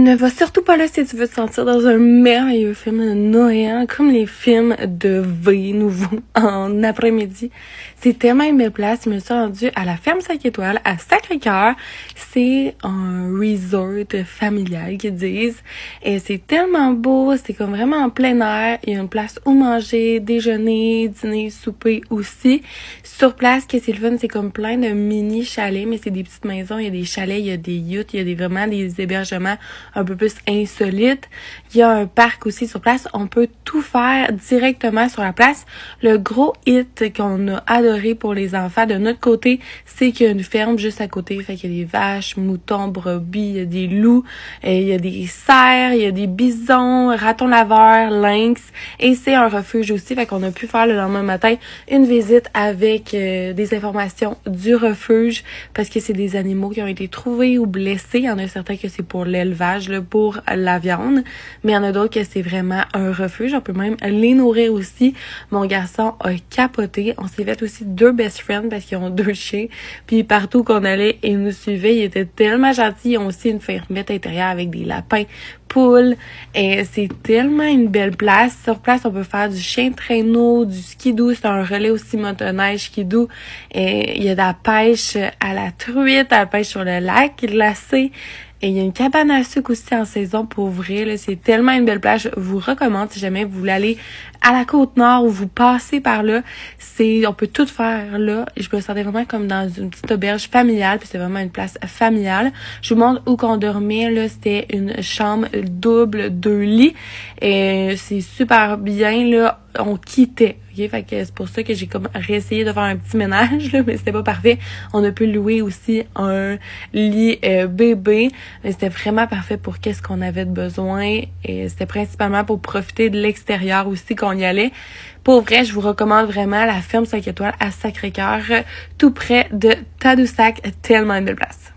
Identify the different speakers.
Speaker 1: Ne va surtout pas là si tu veux te sentir dans un merveilleux film de Noël, comme les films de V nouveau en après-midi. C'est tellement une belle place. Je me suis rendue à la ferme 5 étoiles à Sacré-Cœur. C'est un resort familial qu'ils disent. Et c'est tellement beau. C'est comme vraiment en plein air. Il y a une place où manger, déjeuner, dîner, souper aussi. Sur place, qu'est-ce que c'est le fun, c'est comme plein de mini chalets, mais c'est des petites maisons. Il y a des chalets, il y a des yachts, il y a vraiment des hébergements un peu plus insolites. Il y a un parc aussi sur place. On peut tout faire directement sur la place. Le gros hit qu'on a adoré pour les enfants de notre côté, c'est qu'il y a une ferme juste à côté. Fait qu'il y a des vaches, moutons, brebis, il y a des loups, il y a des cerfs, il y a des bisons, ratons laveurs, lynx. Et c'est un refuge aussi. Fait qu'on a pu faire le lendemain matin une visite avec des informations du refuge parce que c'est des animaux qui ont été trouvés ou blessés. Il y en a certains que c'est pour l'élevage, là, pour la viande, mais il y en a d'autres que c'est vraiment un refuge. On peut même les nourrir aussi. Mon garçon a capoté. On s'est fait aussi 2 best friends parce qu'ils ont 2 chiens. Puis partout qu'on allait, ils nous suivaient. Ils étaient tellement gentils. Ils ont aussi une fermette intérieure avec des lapins, poules. Et c'est tellement une belle place. Sur place, on peut faire du chien de traîneau, du skidoo. C'est un relais aussi motoneige skidoo. Et il y a de la pêche à la truite, à la pêche sur le lac glacé. Et il y a une cabane à sucre aussi en saison pour ouvrir. Là. C'est tellement une belle plage. Je vous recommande si jamais vous voulez aller à la Côte-Nord ou vous passez par là. On peut tout faire là. Je me sentais vraiment comme dans une petite auberge familiale. Puis c'est vraiment une place familiale. Je vous montre où qu'on dormait. Là, c'était une chambre double, 2 lits. Et c'est super bien là. On quittait. Okay? Fait que c'est pour ça que j'ai comme réessayé de faire un petit ménage, là, mais c'était pas parfait. On a pu louer aussi un lit bébé. Mais c'était vraiment parfait pour qu'est-ce qu'on avait de besoin. Et c'était principalement pour profiter de l'extérieur aussi qu'on y allait. Pour vrai, je vous recommande vraiment la ferme 5 étoiles à Sacré-Cœur, tout près de Tadoussac. Tellement une belle place.